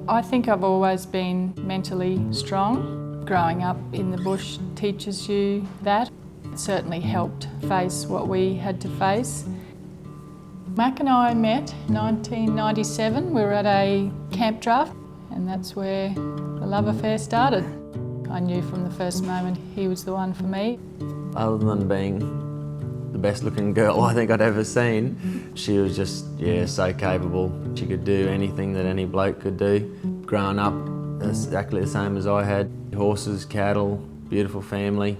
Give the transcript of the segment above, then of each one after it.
I think I've always been mentally strong. Growing up in the bush teaches you that. It certainly helped face what we had to face. Mac and I met in 1997. We were at a camp draft, and that's where the love affair started. I knew from the first moment he was the one for me. Other than being the best looking girl I think I'd ever seen, she was just, so capable. She could do anything that any bloke could do. Growing up, exactly the same as I had. Horses, cattle, beautiful family.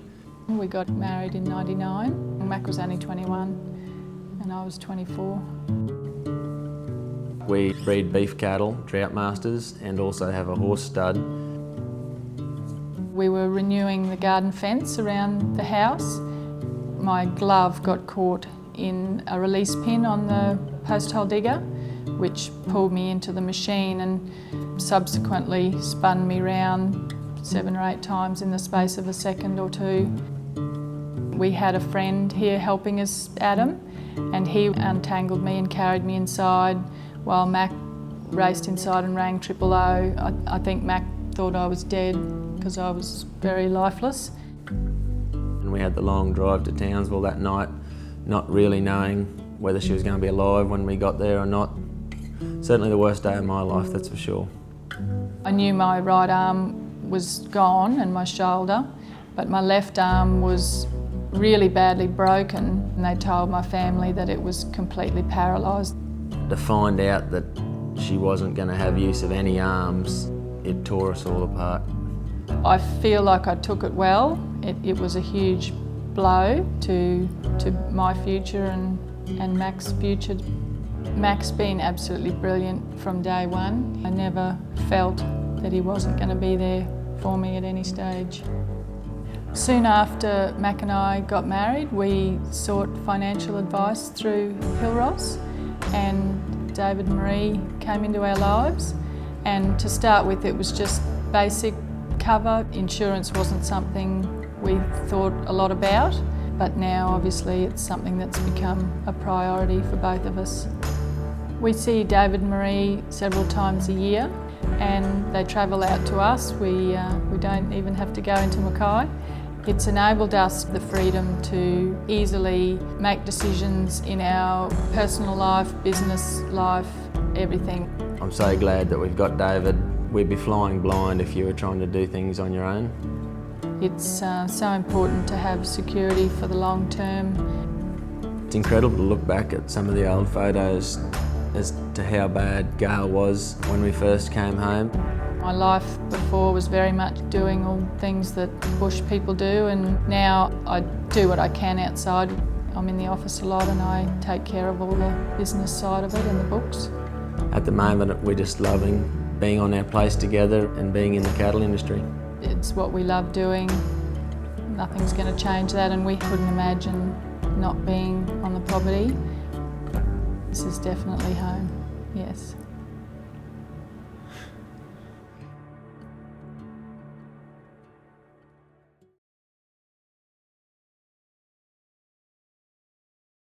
We got married in '99. Mac was only 21 and I was 24. We breed beef cattle, drought masters, and also have a horse stud. We were renewing the garden fence around the house. My glove got caught in a release pin on the post hole digger, which pulled me into the machine and subsequently spun me round 7 or 8 times in the space of a second or two. We had a friend here helping us, Adam, and he untangled me and carried me inside while Mac raced inside and rang 000. I think Mac thought I was dead because I was very lifeless. And we had the long drive to Townsville that night, not really knowing whether she was going to be alive when we got there or not. Certainly the worst day of my life, that's for sure. I knew my right arm was gone and my shoulder, but my left arm was really badly broken, and they told my family that it was completely paralysed. To find out that she wasn't going to have use of any arms, it tore us all apart. I feel like I took it well. It was a huge blow to my future and Mac's future. Mac's been absolutely brilliant from day one. I never felt that he wasn't going to be there for me at any stage. Soon after Mac and I got married, we sought financial advice through Hillross, and David and Marie came into our lives. And to start with, it was just basic cover. Insurance wasn't something we thought a lot about, but now obviously it's something that's become a priority for both of us. We see David and Marie several times a year, and they travel out to us. We don't even have to go into Mackay. It's enabled us the freedom to easily make decisions in our personal life, business life, everything. I'm so glad that we've got David. We'd be flying blind if you were trying to do things on your own. It's so important to have security for the long term. It's incredible to look back at some of the old photos as to how bad Gayle was when we first came home. My life before was very much doing all things that bush people do, and now I do what I can outside. I'm in the office a lot and I take care of all the business side of it and the books. At the moment, we're just loving being on our place together and being in the cattle industry. It's what we love doing. Nothing's going to change that, and we couldn't imagine not being on the property. This is definitely home, yes.